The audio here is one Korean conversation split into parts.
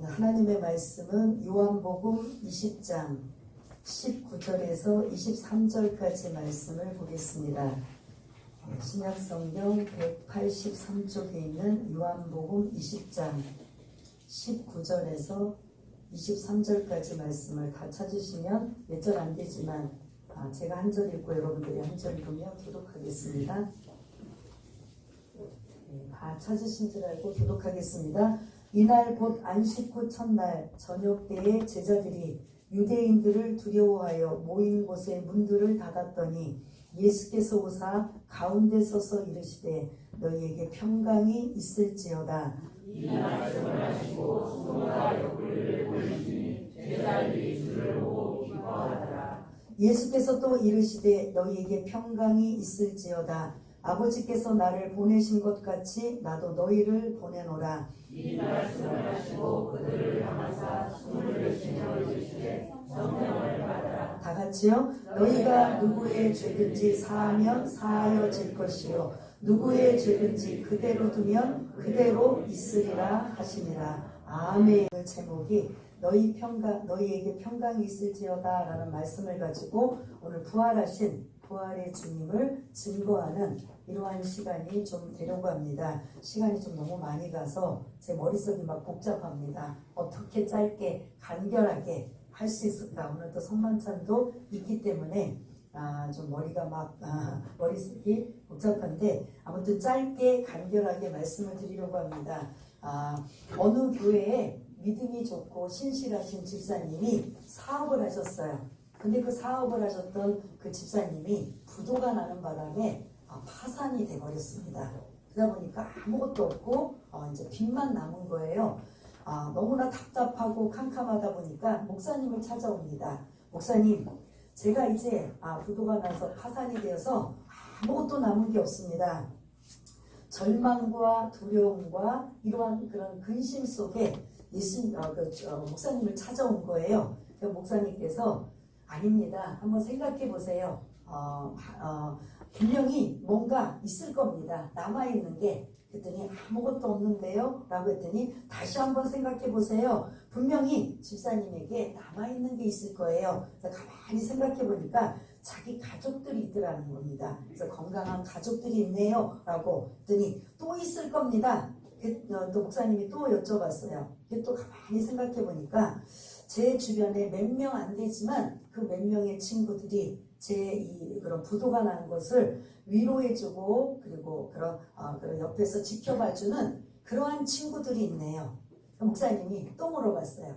하나님의 말씀은 요한복음 20장 19절에서 23절까지 말씀을 보겠습니다. 신약성경 183쪽에 있는 요한복음 20장 19절에서 23절까지 말씀을 다 찾으시면 몇 절 안 되지만 제가 한 절 읽고 여러분들이 한 절 읽으며 교독하겠습니다. 다 찾으신 줄 알고 교독하겠습니다. 이날 곧 안식 후 첫날 저녁 때에 제자들이 유대인들을 두려워하여 모인 곳에 문들을 닫았더니 예수께서 오사 가운데 서서 이르시되 너희에게 평강이 있을지어다. 이 말씀을 하시고 수고하여 굴리를 보이시니 제자들이 주를 보고 기뻐하더라. 예수께서 또 이르시되 너희에게 평강이 있을지어다. 아버지께서 나를 보내신 것 같이 나도 너희를 보내노라. 이 말씀을 하시고 그들을 향하사 숨을 내쉬며 이르시되 성령을 받으라. 다 같이요. 너희가 누구의 죄든지 사하면 사하여질 것이요 누구의 죄든지 그대로 두면 그대로 있으리라 하시니라. 아멘. 제목이 너희에게 평강이 있을지어다 라는 말씀을 가지고 오늘 부활의 주님을 증거하는 이러한 시간이 좀 되려고 합니다. 시간이 좀 너무 많이 가서 제 머릿속이 막 복잡합니다. 어떻게 짧게 간결하게 할 수 있을까? 오늘 또 성만찬도 있기 때문에 좀 머리가 머릿속이 복잡한데 아무튼 짧게 간결하게 말씀을 드리려고 합니다. 어느 교회에 믿음이 좋고 신실하신 집사님이 사업을 하셨어요. 근데 그 사업을 하셨던 그 집사님이 부도가 나는 바람에 파산이 돼버렸습니다. 그러다 보니까 아무것도 없고 이제 빚만 남은 거예요. 너무나 답답하고 캄캄하다 보니까 목사님을 찾아옵니다. 목사님, 제가 이제 부도가 나서 파산이 되어서 아무것도 남은 게 없습니다. 절망과 두려움과 이러한 그런 근심 속에 목사님을 찾아온 거예요. 그 목사님께서 아닙니다. 한번 생각해 보세요. 분명히 뭔가 있을 겁니다. 남아있는 게. 그랬더니 아무것도 없는데요? 라고 했더니 다시 한번 생각해 보세요. 분명히 집사님에게 남아있는 게 있을 거예요. 그래서 가만히 생각해 보니까 자기 가족들이 있더라는 겁니다. 그래서 건강한 가족들이 있네요. 라고 했더니 또 있을 겁니다. 또 목사님이 또 여쭤봤어요. 또 가만히 생각해 보니까 제 주변에 몇 명 안 되지만 그 몇 명의 친구들이 그런 부도가 난 것을 위로해주고 그리고 그런 옆에서 지켜봐주는 그러한 친구들이 있네요. 목사님이 또 물어봤어요.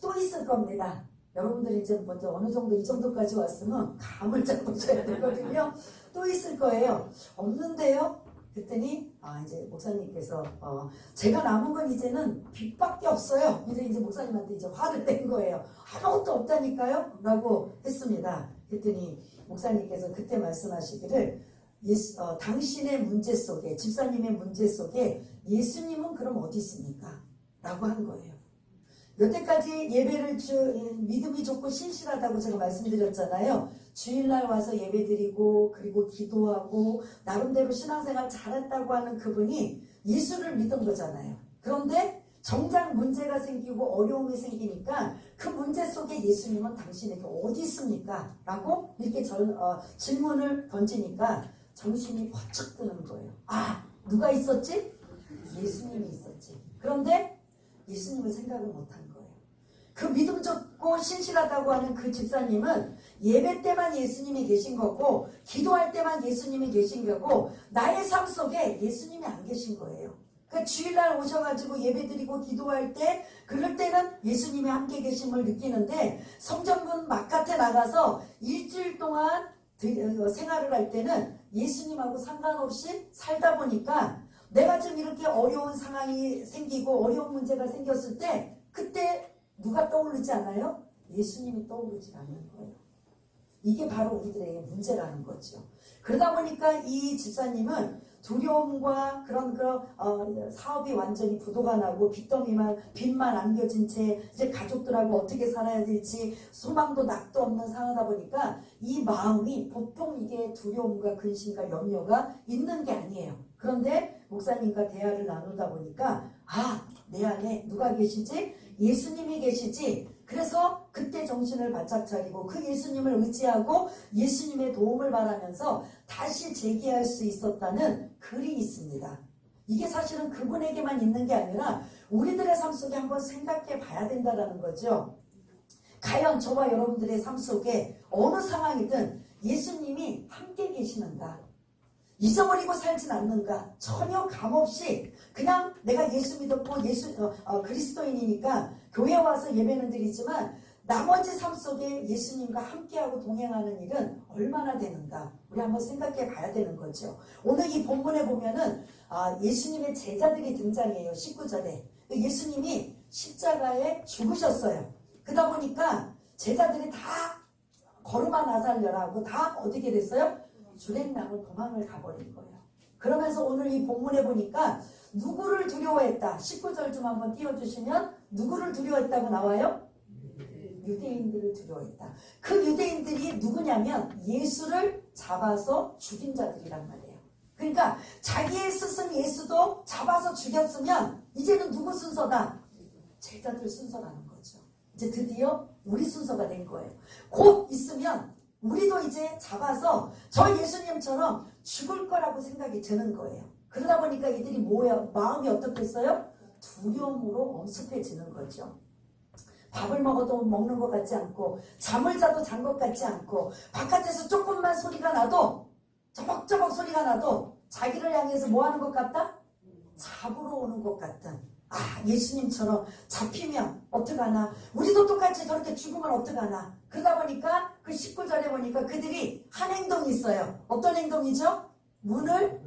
또 있을 겁니다. 여러분들이 이제 먼저 어느 정도 이 정도까지 왔으면 감을 잡으셔야 되거든요. 또 있을 거예요. 없는데요? 그랬더니 이제 목사님께서 제가 남은 건 이제는 빚밖에 없어요. 이제 목사님한테 이제 화를 낸 거예요. 아무것도 없다니까요? 라고 했습니다. 그랬더니 목사님께서 그때 말씀하시기를 당신의 문제 속에 집사님의 문제 속에 예수님은 그럼 어디 있습니까? 라고 한 거예요. 여태까지 예배를 믿음이 좋고 신실하다고 제가 말씀드렸잖아요. 주일날 와서 예배드리고 그리고 기도하고 나름대로 신앙생활 잘했다고 하는 그분이 예수를 믿은 거잖아요. 그런데 정작 문제가 생기고 어려움이 생기니까 그 문제 속에 예수님은 당신에게 어디 있습니까? 라고 이렇게 질문을 던지니까 정신이 번쩍 드는 거예요. 누가 있었지? 예수님이 있었지. 그런데 예수님을 생각을 못한 거예요. 그 믿음 좋고 신실하다고 하는 그 집사님은 예배 때만 예수님이 계신 거고 기도할 때만 예수님이 계신 거고 나의 삶 속에 예수님이 안 계신 거예요. 그러니까 주일날 오셔가지고 예배드리고 기도할 때 그럴 때는 예수님이 함께 계심을 느끼는데 성전문 바깥에 나가서 일주일 동안 생활을 할 때는 예수님하고 상관없이 살다 보니까 내가 좀 이렇게 어려운 상황이 생기고 어려운 문제가 생겼을 때 그때 누가 떠오르지 않아요? 예수님이 떠오르지 않는 거예요. 이게 바로 우리들에게 문제라는 거죠. 그러다 보니까 이 집사님은 두려움과 그런 사업이 완전히 부도가 나고 빚만 안겨진 채 이제 가족들하고 어떻게 살아야 될지 소망도 낙도 없는 상황이다 보니까 이 마음이 보통 이게 두려움과 근심과 염려가 있는 게 아니에요. 그런데 목사님과 대화를 나누다 보니까 내 안에 누가 계시지? 예수님이 계시지. 그래서 그때 정신을 바짝 차리고 그 예수님을 의지하고 예수님의 도움을 바라면서 다시 재기할 수 있었다는 글이 있습니다. 이게 사실은 그분에게만 있는 게 아니라 우리들의 삶 속에 한번 생각해 봐야 된다는 거죠. 과연 저와 여러분들의 삶 속에 어느 상황이든 예수님이 함께 계시는가? 잊어버리고 살진 않는가? 전혀 감없이 그냥 내가 예수 믿었고 그리스도인이니까 교회 와서 예배는 드리지만 나머지 삶 속에 예수님과 함께하고 동행하는 일은 얼마나 되는가? 우리 한번 생각해 봐야 되는 거죠. 오늘 이 본문에 보면은 예수님의 제자들이 등장해요. 19절에. 예수님이 십자가에 죽으셨어요. 그러다 보니까 제자들이 다 걸음아 나살려라고 다 어떻게 됐어요? 주랭랑을 도망을 가버린 거예요. 그러면서 오늘 이 본문에 보니까 누구를 두려워했다. 19절 좀 한번 띄워주시면 누구를 두려워했다고 나와요? 유대인들을 두려워했다. 그 유대인들이 누구냐면 예수를 잡아서 죽인 자들이란 말이에요. 그러니까 자기의 스승 예수도 잡아서 죽였으면 이제는 누구 순서다? 제자들 순서라는 거죠. 이제 드디어 우리 순서가 된 거예요. 곧 있으면 우리도 이제 잡아서 저 예수님처럼 죽을 거라고 생각이 드는 거예요. 그러다 보니까 이들이 마음이 어떻겠어요? 두려움으로 엄습해지는 거죠. 밥을 먹어도 먹는 것 같지 않고 잠을 자도 잔 것 같지 않고 바깥에서 조금만 소리가 나도 저벅저벅 소리가 나도 자기를 향해서 뭐 하는 것 같다? 잡으러 오는 것 같은 예수님처럼 잡히면 어떡하나? 우리도 똑같이 저렇게 죽으면 어떡하나? 그러다 보니까 그 19절에 보니까 그들이 한 행동이 있어요. 어떤 행동이죠? 문을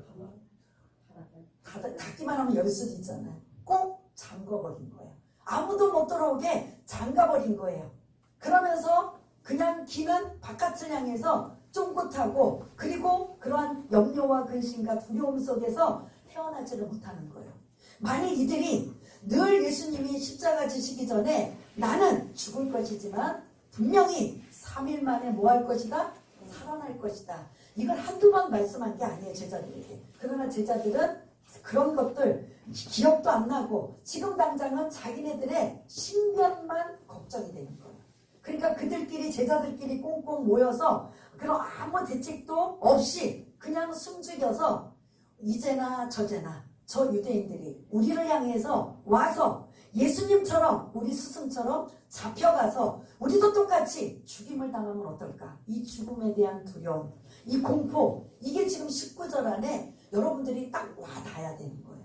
닫기만 하면 열 수도 있잖아요. 꼭 잠궈버린 거예요. 아무도 못 들어오게 잠가버린 거예요. 그러면서 그냥 귀는 바깥을 향해서 쫑긋하고 그리고 그러한 염려와 근심과 두려움 속에서 태어나지를 못하는 거예요. 만약 이들이 늘 예수님이 십자가 지시기 전에 나는 죽을 것이지만 분명히 3일 만에 뭐 할 것이다? 살아날 것이다. 이걸 한두 번 말씀한 게 아니에요, 제자들에게. 그러나 제자들은 그런 것들 기억도 안 나고 지금 당장은 자기네들의 신변만 걱정이 되는 거예요. 그러니까 그들끼리 제자들끼리 꽁꽁 모여서 그런 아무 대책도 없이 그냥 숨죽여서 이제나 저제나 저 유대인들이 우리를 향해서 와서 예수님처럼 우리 스승처럼 잡혀가서 우리도 똑같이 죽임을 당하면 어떨까? 이 죽음에 대한 두려움, 이 공포, 이게 지금 19절 안에 여러분들이 딱 와닿아야 되는 거예요.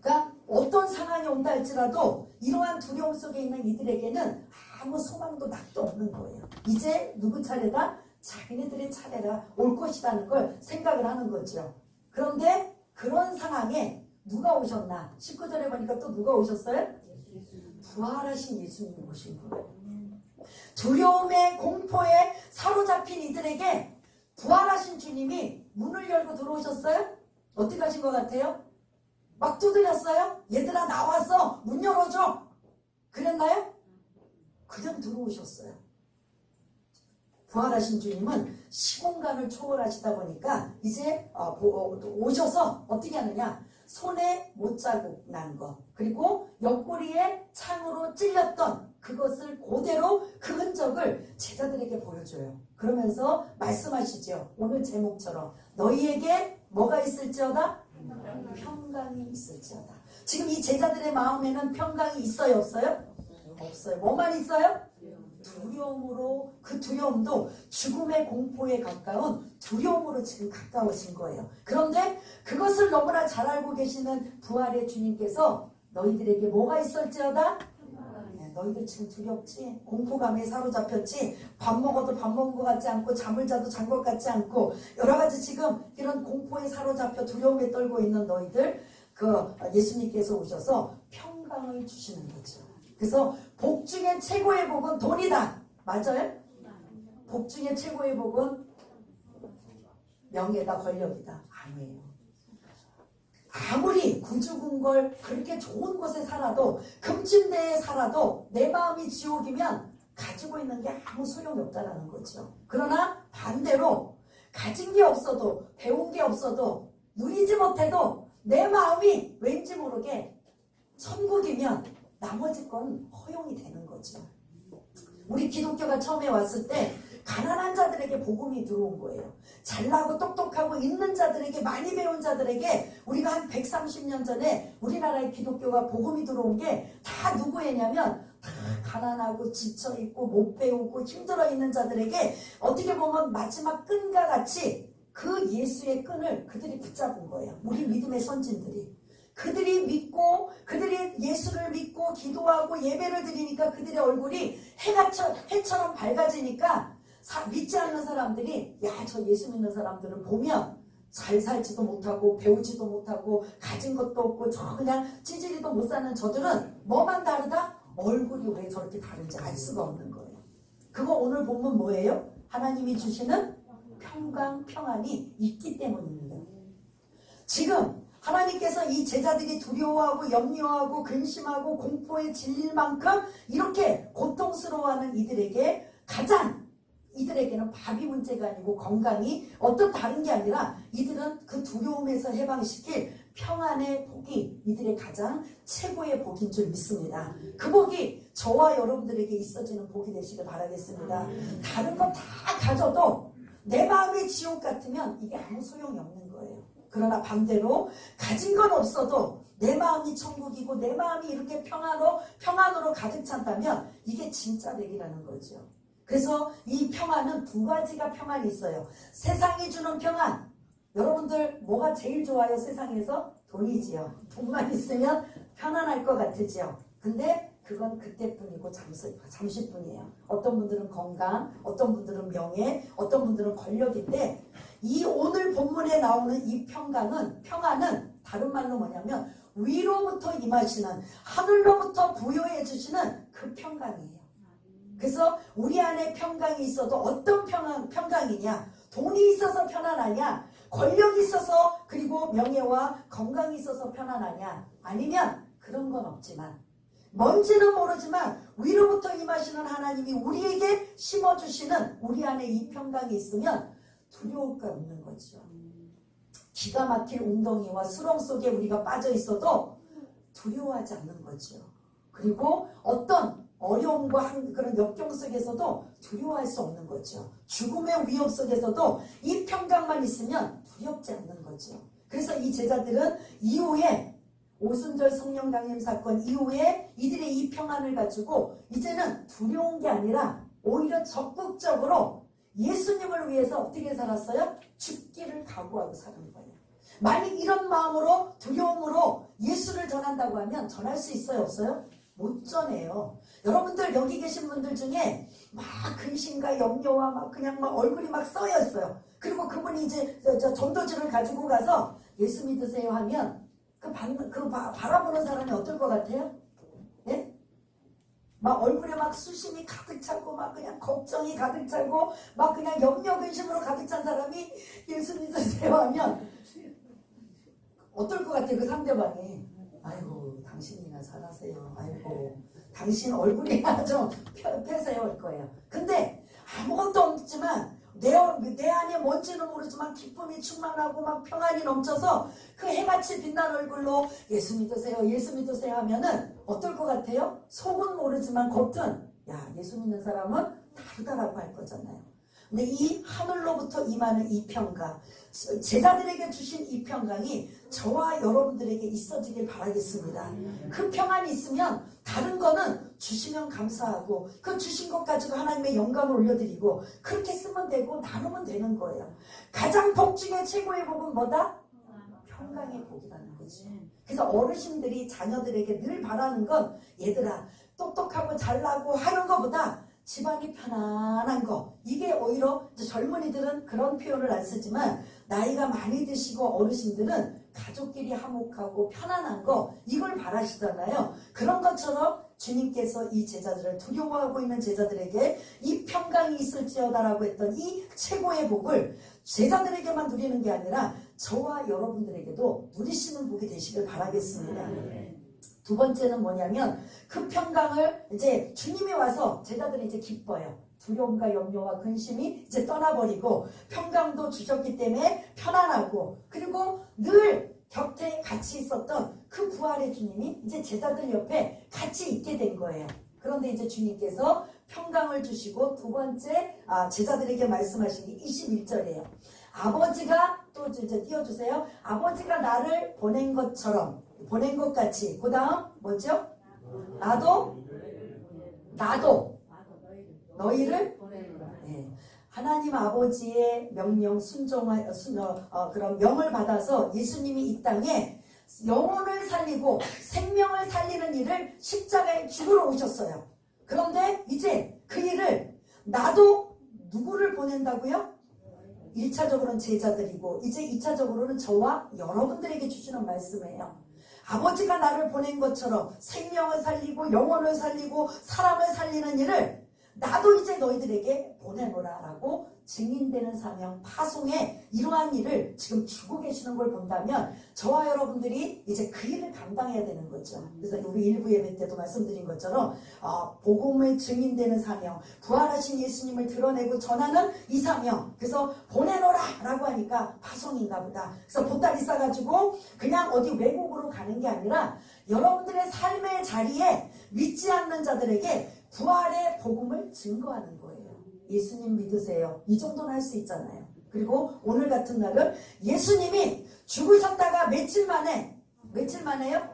그러니까 어떤 상황이 온다 할지라도 이러한 두려움 속에 있는 이들에게는 아무 소망도 낙도 없는 거예요. 이제 누구 차례다? 자기네들의 차례가 올 것이라는 걸 생각을 하는 거죠. 그런데 그런 상황에 누가 오셨나? 19절에 보니까 또 누가 오셨어요? 부활하신 예수님이 오신 거예요. 두려움의 공포에 사로잡힌 이들에게 부활하신 주님이 문을 열고 들어오셨어요? 어떻게 하신 것 같아요? 막 두드렸어요? 얘들아 나와서 문 열어줘! 그랬나요? 그냥 들어오셨어요. 부활하신 주님은 시공간을 초월하시다 보니까 이제 오셔서 어떻게 하느냐? 손에 못자국 난 것, 그리고 옆구리에 창으로 찔렸던 그것을 그대로 그 흔적을 제자들에게 보여줘요. 그러면서 말씀하시죠. 오늘 제목처럼 너희에게 뭐가 있을지어다? 평강이 있을지어다. 지금 이 제자들의 마음에는 평강이 있어요, 없어요? 없어요. 뭐만 있어요? 두려움으로, 그 두려움도 죽음의 공포에 가까운 두려움으로 지금 가까워진 거예요. 그런데 그것을 너무나 잘 알고 계시는 부활의 주님께서 너희들에게 뭐가 있을지어다? 너희들 지금 두렵지? 공포감에 사로잡혔지? 밥 먹어도 밥 먹은 것 같지 않고 잠을 자도 잔 것 같지 않고 여러 가지 지금 이런 공포에 사로잡혀 두려움에 떨고 있는 너희들, 그 예수님께서 오셔서 평강을 주시는 거죠. 그래서 복 중에 최고의 복은 돈이다. 맞아요? 복 중에 최고의 복은 명예다, 권력이다. 아니에요. 아무리 구주궁궐 그렇게 좋은 곳에 살아도 금침대에 살아도 내 마음이 지옥이면 가지고 있는 게 아무 소용이 없다라는 거죠. 그러나 반대로 가진 게 없어도 배운 게 없어도 누리지 못해도 내 마음이 왠지 모르게 천국이면 나머지 건 허용이 되는 거죠. 우리 기독교가 처음에 왔을 때 가난한 자들에게 복음이 들어온 거예요. 잘나고 똑똑하고 있는 자들에게, 많이 배운 자들에게 우리가 한 130년 전에 우리나라의 기독교가 복음이 들어온 게 다 누구에냐면 다 가난하고 지쳐있고 못 배우고 힘들어 있는 자들에게 어떻게 보면 마지막 끈과 같이 그 예수의 끈을 그들이 붙잡은 거예요. 우리 믿음의 선진들이. 그들이 믿고, 그들이 예수를 믿고 기도하고 예배를 드리니까 그들의 얼굴이 해처럼 밝아지니까 믿지 않는 사람들이, 야, 저 예수 믿는 사람들을 보면 잘 살지도 못하고 배우지도 못하고 가진 것도 없고 저 그냥 찌질이도 못 사는 저들은 뭐만 다르다? 얼굴이 왜 저렇게 다른지 알 수가 없는 거예요. 그거 오늘 보면 뭐예요? 하나님이 주시는 평강, 평안이 있기 때문입니다. 지금 하나님께서 이 제자들이 두려워하고 염려하고 근심하고 공포에 질릴 만큼 이렇게 고통스러워하는 이들에게 이들에게는 밥이 문제가 아니고 건강이 어떤 다른 게 아니라 이들은 그 두려움에서 해방시킬 평안의 복이 이들의 가장 최고의 복인 줄 믿습니다. 그 복이 저와 여러분들에게 있어지는 복이 되시길 바라겠습니다. 다른 거 다 가져도 내 마음의 지옥 같으면 이게 아무 소용이 없는 거예요. 그러나 반대로 가진 건 없어도 내 마음이 천국이고 내 마음이 이렇게 평안으로 가득 찬다면 이게 진짜 백이라는 거죠. 그래서 이 평안은 두 가지가 평안이 있어요. 세상이 주는 평안. 여러분들 뭐가 제일 좋아요? 세상에서? 돈이지요. 돈만 있으면 편안할 것 같으지요. 근데 그건 그때뿐이고 잠시뿐이에요. 어떤 분들은 건강, 어떤 분들은 명예, 어떤 분들은 권력인데 이 오늘 본문에 나오는 이 평안은 다른 말로 뭐냐면 위로부터 임하시는, 하늘로부터 부여해 주시는 그 평강이에요. 그래서 우리 안에 평강이 있어도 어떤 평강이냐? 돈이 있어서 편안하냐? 권력이 있어서, 그리고 명예와 건강이 있어서 편안하냐? 아니면 그런 건 없지만, 뭔지는 모르지만 위로부터 임하시는 하나님이 우리에게 심어주시는 우리 안에 이 평강이 있으면 두려울 게 없는 거죠. 기가 막힐 웅덩이와 수렁 속에 우리가 빠져 있어도 두려워하지 않는 거죠. 그리고 어떤 어려움과 그런 역경 속에서도 두려워할 수 없는 거죠. 죽음의 위협 속에서도 이 평강만 있으면 두렵지 않는 거죠. 그래서 이 제자들은 이후에 오순절 성령 강림 사건 이후에 이들의 이 평안을 가지고 이제는 두려운 게 아니라 오히려 적극적으로 예수님을 위해서 어떻게 살았어요? 죽기를 각오하고 사는 거예요. 만약 이런 마음으로, 두려움으로 예수를 전한다고 하면 전할 수 있어요? 없어요? 못 전해요. 여러분들 여기 계신 분들 중에 막 근심과 염려와 막 그냥 막 얼굴이 막 써여 있어요. 그리고 그분이 이제 전도지를 가지고 가서 예수 믿으세요 하면 바라보는 사람이 어떨 것 같아요? 예? 막 얼굴에 막 수심이 가득 차고 막 그냥 걱정이 가득 차고 막 그냥 염려 근심으로 가득 찬 사람이 예수 믿으세요 하면 어떨 것 같아요? 그 상대방이 아이고 당신이나 잘하세요. 아이고 당신 얼굴이나 좀 펴세요 할 거예요. 근데 아무것도 없지만 내 안에 뭔지는 모르지만 기쁨이 충만하고 막 평안이 넘쳐서 그 해같이 빛난 얼굴로 예수 믿으세요 하면은 어떨 것 같아요? 속은 모르지만 겉은 야 예수 믿는 사람은 다르다라고 할 거잖아요. 근데 이 하늘로부터 임하는 이 평강, 제자들에게 주신 이 평강이 저와 여러분들에게 있어지길 바라겠습니다. 그 평안이 있으면 다른 거는 주시면 감사하고 그 주신 것 가지고 하나님의 영광을 올려드리고 그렇게 쓰면 되고 나누면 되는 거예요. 가장 복 중에 최고의 복은 뭐다? 평강의 복이라는 거지. 그래서 어르신들이 자녀들에게 늘 바라는 건 얘들아 똑똑하고 잘나고 하는 것보다 집안이 편안한 거. 이게 오히려 젊은이들은 그런 표현을 안 쓰지만 나이가 많이 드시고 어르신들은 가족끼리 화목하고 편안한 거 이걸 바라시잖아요. 그런 것처럼 주님께서 이 제자들을 두려워하고 있는 제자들에게 이 평강이 있을지어다라고 했던 이 최고의 복을 제자들에게만 누리는 게 아니라 저와 여러분들에게도 누리시는 복이 되시길 바라겠습니다. 두 번째는 뭐냐면 그 평강을 이제 주님이 와서 제자들이 이제 기뻐요. 두려움과 염려와 근심이 이제 떠나버리고 평강도 주셨기 때문에 편안하고 그리고 늘 곁에 같이 있었던 그 부활의 주님이 이제 제자들 옆에 같이 있게 된 거예요. 그런데 이제 주님께서 평강을 주시고 두 번째 제자들에게 말씀하신 게 21절이에요. 아버지가 또 이제 띄워주세요. 아버지가 나를 보낸 것처럼 보낸 것 같이 그 다음 뭐죠? 나도 너희를 하나님 아버지의 명령 그런 명을 받아서 예수님이 이 땅에 영혼을 살리고 생명을 살리는 일을 십자가에 죽으러 오셨어요. 그런데 이제 그 일을 나도 누구를 보낸다고요? 1차적으로는 제자들이고 이제 2차적으로는 저와 여러분들에게 주시는 말씀이에요. 아버지가 나를 보낸 것처럼 생명을 살리고 영혼을 살리고 사람을 살리는 일을 나도 이제 너희들에게 보내노라 라고 증인되는 사명 파송에 이러한 일을 지금 주고 계시는 걸 본다면 저와 여러분들이 이제 그 일을 감당해야 되는 거죠. 그래서 우리 일부 예배 때도 말씀드린 것처럼 복음을 증인되는 사명, 부활하신 예수님을 드러내고 전하는 이 사명, 그래서 보내노라 라고 하니까 파송인가 보다. 그래서 보따리 싸가지고 그냥 어디 외국으로 가는 게 아니라 여러분들의 삶의 자리에 믿지 않는 자들에게 부활의 복음을 증거하는 거예요. 예수님 믿으세요. 이 정도는 할 수 있잖아요. 그리고 오늘 같은 날은 예수님이 죽으셨다가 며칠 만에요?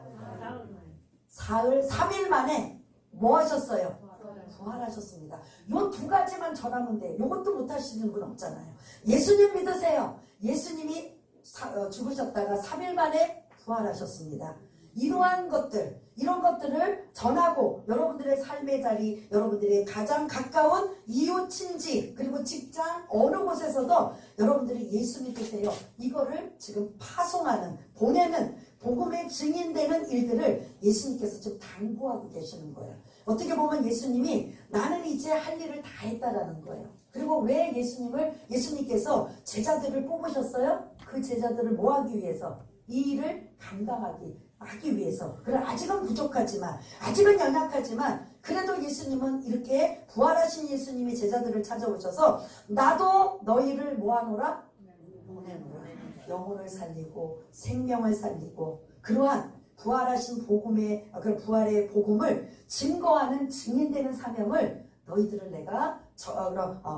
사흘, 3일 만에 뭐 하셨어요? 부활하셨습니다. 요 두 가지만 전하면 돼요. 요것도 못 하시는 분 없잖아요. 예수님 믿으세요. 예수님이 죽으셨다가 3일 만에 부활하셨습니다. 이러한 것들, 이런 것들을 전하고 여러분들의 삶의 자리, 여러분들의 가장 가까운 이웃, 친지, 그리고 직장 어느 곳에서도 여러분들이 예수 믿으세요. 이거를 지금 파송하는, 보내는, 복음의 증인되는 일들을 예수님께서 지금 당부하고 계시는 거예요. 어떻게 보면 예수님이 나는 이제 할 일을 다 했다라는 거예요. 그리고 왜 예수님께서 제자들을 뽑으셨어요? 그 제자들을 뭐 하기 위해서? 이 일을 감당하기 위해서. 그래, 아직은 부족하지만, 아직은 연약하지만, 그래도 예수님은 이렇게 부활하신 예수님이 제자들을 찾아오셔서 나도 너희를 모아노라? 보내노라. 영혼을 살리고 생명을 살리고 그러한 부활하신 그 부활의 복음을 증거하는 증인되는 사명을 너희들을 내가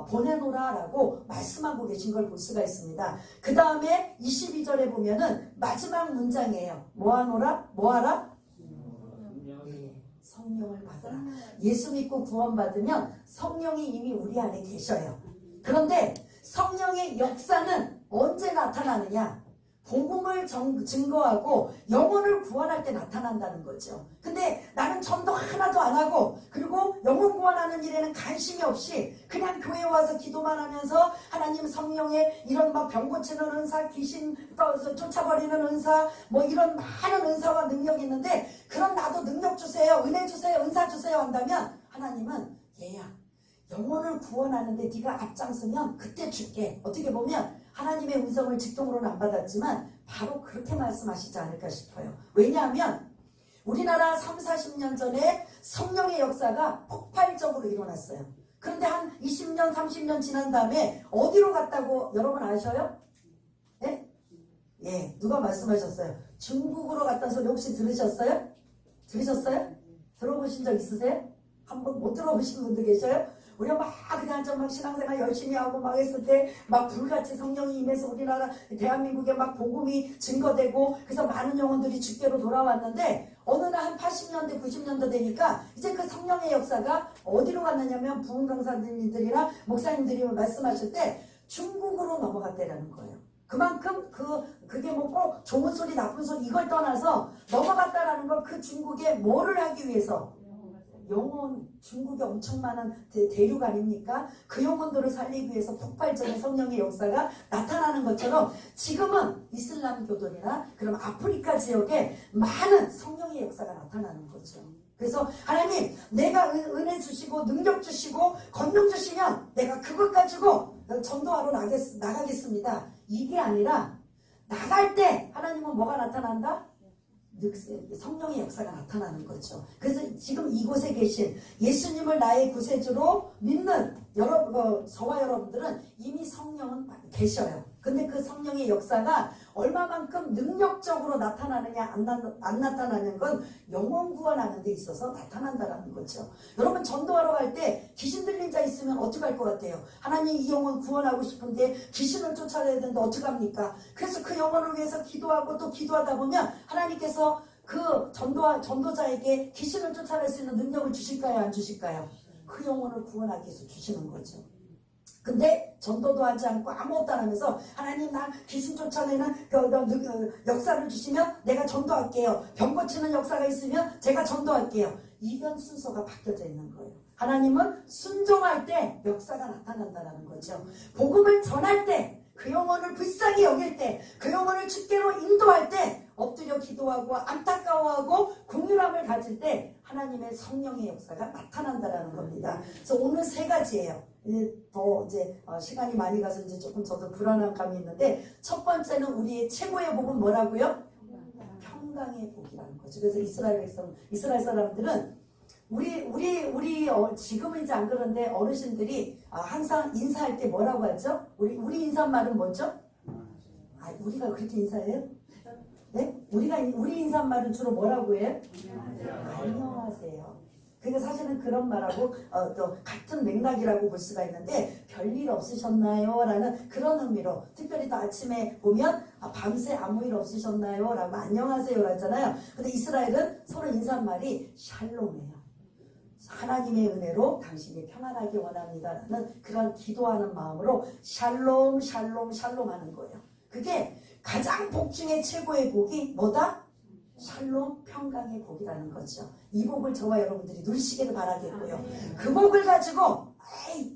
보내노라 라고 말씀하고 계신 걸 볼 수가 있습니다. 그 다음에 22절에 보면은 마지막 문장이에요. 뭐하노라? 뭐하라? 성령을 받으라. 예수 믿고 구원받으면 성령이 이미 우리 안에 계셔요. 그런데 성령의 역사는 언제 나타나느냐? 복음을 증거하고 영혼을 구원할 때 나타난다는 거죠. 근데 나는 전도 하나도 안 하고 그리고 영혼 구원하는 일에는 관심이 없이 그냥 교회에 와서 기도만 하면서 하나님 성령의 이런 막 병 고치는 은사, 귀신 쫓아버리는 은사, 뭐 이런 많은 은사와 능력이 있는데 그런 나도 능력 주세요, 은혜 주세요, 은사 주세요 한다면 하나님은 얘야 영혼을 구원하는데 네가 앞장서면 그때 줄게. 어떻게 보면 하나님의 음성을 직통으로는 안 받았지만 바로 그렇게 말씀하시지 않을까 싶어요. 왜냐하면 우리나라 30-40년 전에 성령의 역사가 폭발적으로 일어났어요. 그런데 한 20년, 30년 지난 다음에 어디로 갔다고 여러분 아셔요? 네? 예, 누가 말씀하셨어요? 중국으로 갔다는 소리 혹시 들으셨어요? 들어보신 적 있으세요? 한번 못 들어보신 분도 계셔요? 우리가 막 그냥 막 신앙생활 열심히 하고 막 했을 때 막 불같이 성령이 임해서 우리나라 대한민국에 막 복음이 증거되고 그래서 많은 영혼들이 주께로 돌아왔는데 어느 날 한 80년대 90년대 되니까 이제 그 성령의 역사가 어디로 갔느냐면 부흥 강사님들이나 목사님들이 말씀하실 때 중국으로 넘어갔다라는 거예요. 그만큼 그게 뭐 꼭 좋은 소리 나쁜 소리 이걸 떠나서 넘어갔다라는 건 그 중국에 뭐를 하기 위해서 영혼, 중국에 엄청 많은 대륙 아닙니까? 그 영혼들을 살리기 위해서 폭발적인 성령의 역사가 나타나는 것처럼 지금은 이슬람교들이나 그럼 아프리카 지역에 많은 성령의 역사가 나타나는 거죠. 그래서 하나님 내가 은혜 주시고 능력 주시고 권능 주시면 내가 그것 가지고 전도하러 나가겠습니다. 이게 아니라 나갈 때 하나님은 뭐가 나타난다? 성령의 역사가 나타나는 거죠. 그래서 지금 이곳에 계신 예수님을 나의 구세주로 믿는 저와 여러분들은 이미 성령은 계셔요. 근데 그 성령의 역사가 얼마만큼 능력적으로 나타나느냐 안 나타나는 건 영혼 구원하는 데 있어서 나타난다라는 거죠. 여러분 전도하러 갈 때 귀신 들린 자 있으면 어떻게 할 것 같아요? 하나님 이 영혼 구원하고 싶은데 귀신을 쫓아내야 되는데 어떻게 합니까? 그래서 그 영혼을 위해서 기도하고 또 기도하다 보면 하나님께서 그 전도자에게 귀신을 쫓아낼 수 있는 능력을 주실까요? 안 주실까요? 그 영혼을 구원하기 위해서 주시는 거죠. 근데 전도도 하지 않고 아무것도 안 하면서 하나님 나 귀신 쫓아내는 역사를 주시면 내가 전도할게요. 병 고치는 역사가 있으면 제가 전도할게요. 이런 순서가 바뀌어져 있는 거예요. 하나님은 순종할 때 역사가 나타난다는 거죠. 복음을 전할 때, 그 영혼을 불쌍히 여길 때, 그 영혼을 주께로 인도할 때 엎드려 기도하고 안타까워하고 긍휼함을 가질 때 하나님의 성령의 역사가 나타난다라는 겁니다. 그래서 오늘 세 가지예요. 더 이제 시간이 많이 가서 이제 조금 저도 불안한 감이 있는데, 첫 번째는 우리의 최고의 복은 뭐라고요? 평강의 복이라는 거죠. 그래서 이스라엘 사람들은 지금은 이제 안 그런데 어르신들이 항상 인사할 때 뭐라고 하죠? 우리 인사말은 뭐죠? 우리가 그렇게 인사해요? 네? 우리 인사말은 주로 뭐라고 해요? 안녕하세요. 그게 사실은 그런 말하고 또 같은 맥락이라고 볼 수가 있는데, 별일 없으셨나요? 라는 그런 의미로, 특별히 또 아침에 보면 밤새 아무 일 없으셨나요? 라고 안녕하세요 하잖아요. 근데 이스라엘은 서로 인사말이 샬롬이에요. 하나님의 은혜로 당신이 평안하기 원합니다 라는 그런 기도하는 마음으로 샬롬 샬롬 샬롬 하는 거예요. 그게 가장 복 중에 최고의 복이 뭐다? 샬롬 평강의 복이라는 거죠. 이 복을 저와 여러분들이 누리시기를 바라겠고요. 그 복을 가지고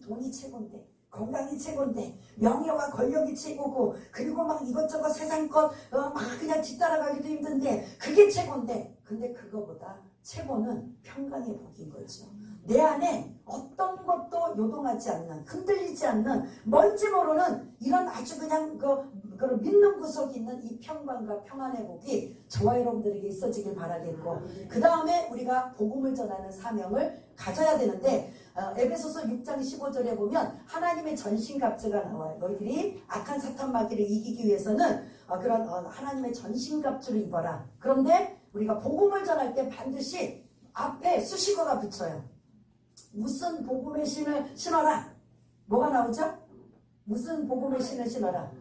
돈이 최고인데, 건강이 최고인데, 명예와 권력이 최고고, 그리고 막 이것저것 세상 것 막 그냥 뒤따라가기도 힘든데 그게 최고인데, 근데 그거보다 최고는 평강의 복인 거죠. 내 안에 어떤 것도 요동하지 않는, 흔들리지 않는, 뭔지 모르는 이런 아주 그냥 그런 믿는 구석이 있는 이 평강과 평안의 복이 저와 여러분들에게 있어지길 바라겠고, 그 다음에 우리가 복음을 전하는 사명을 가져야 되는데, 에베소서 6장 15절에 보면 하나님의 전신갑주가 나와요. 너희들이 악한 사탄 마귀를 이기기 위해서는 그런 하나님의 전신갑주를 입어라. 그런데 우리가 복음을 전할 때 반드시 앞에 수식어가 붙여요. 무슨 복음의 신을 신어라. 뭐가 나오죠? 무슨 복음의 신을 신어라.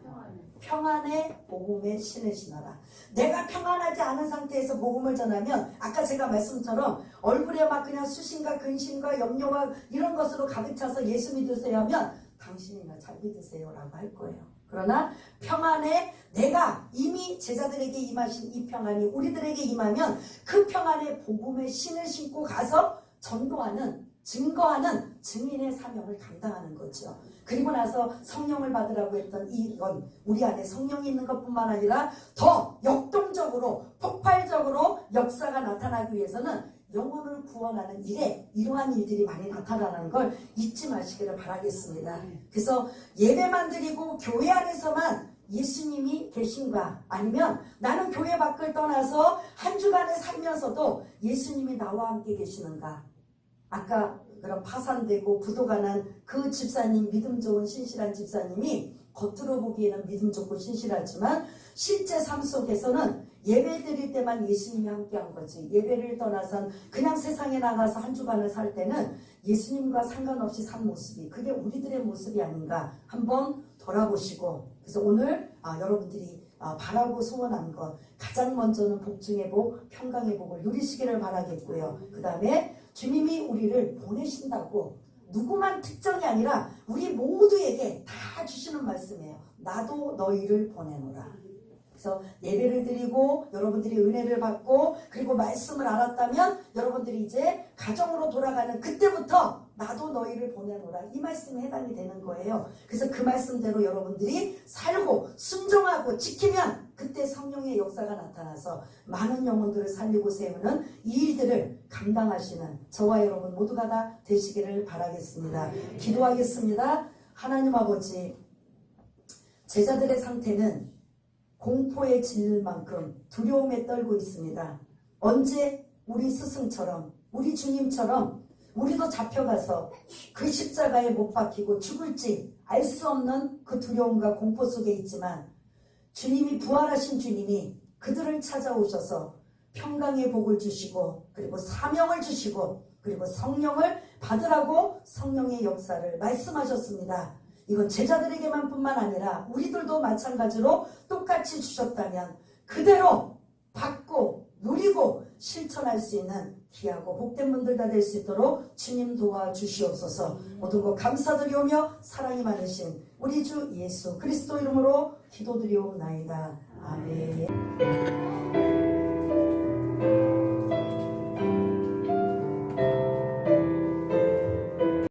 평안의 복음의 신을 신어라. 내가 평안하지 않은 상태에서 복음을 전하면 아까 제가 말씀처럼 얼굴에 막 그냥 수신과 근심과 염려와 이런 것으로 가득 차서 예수 믿으세요 하면 당신이나 잘 믿으세요 라고 할 거예요. 그러나 평안에 내가 이미 제자들에게 임하신 이 평안이 우리들에게 임하면 그 평안의 복음의 신을 신고 가서 전도하는, 증거하는 증인의 사명을 감당하는 거죠. 그리고 나서 성령을 받으라고 했던 이건 우리 안에 성령이 있는 것뿐만 아니라 더 역동적으로 폭발적으로 역사가 나타나기 위해서는 영혼을 구원하는 일에 이러한 일들이 많이 나타나는 걸 잊지 마시기를 바라겠습니다. 그래서 예배만 드리고 교회 안에서만 예수님이 계신가, 아니면 나는 교회 밖을 떠나서 한 주간에 살면서도 예수님이 나와 함께 계시는가. 아까 그런 파산되고 부도가 난 그 집사님, 믿음 좋은 신실한 집사님이 겉으로 보기에는 믿음 좋고 신실하지만 실제 삶 속에서는 예배 드릴 때만 예수님이 함께한 거지, 예배를 떠나선 그냥 세상에 나가서 한 주간을 살 때는 예수님과 상관없이 산 모습이, 그게 우리들의 모습이 아닌가 한번 돌아보시고, 그래서 오늘 여러분들이 바라고 소원한 것, 가장 먼저는 복 중의 복, 평강의 복을 누리시기를 바라겠고요. 그 다음에 주님이 우리를 보내신다고 누구만 특정이 아니라 우리 모두에게 다 주시는 말씀이에요. 나도 너희를 보내노라. 그래서 예배를 드리고 여러분들이 은혜를 받고 그리고 말씀을 알았다면 여러분들이 이제 가정으로 돌아가는 그때부터 나도 너희를 보내노라, 이 말씀에 해당이 되는 거예요. 그래서 그 말씀대로 여러분들이 살고 순종하고 지키면 그때 성령의 역사가 나타나서 많은 영혼들을 살리고 세우는 이 일들을 감당하시는 저와 여러분 모두가 다 되시기를 바라겠습니다. 기도하겠습니다. 하나님 아버지, 제자들의 상태는 공포에 질릴 만큼 두려움에 떨고 있습니다. 언제 우리 스승처럼, 우리 주님처럼 우리도 잡혀가서 그 십자가에 못 박히고 죽을지 알 수 없는 그 두려움과 공포 속에 있지만 주님이 부활하신 주님이 그들을 찾아오셔서 평강의 복을 주시고 그리고 사명을 주시고 그리고 성령을 받으라고 성령의 역사를 말씀하셨습니다. 이건 제자들에게만 뿐만 아니라 우리들도 마찬가지로 똑같이 주셨다면 그대로 받고 누리고 실천할 수 있는 귀하고 복된 분들 다 될 수 있도록 주님 도와주시옵소서. 모든 것 감사드리오며 사랑이 많으신 우리 주 예수 그리스도 이름으로 기도드리옵나이다. 아멘.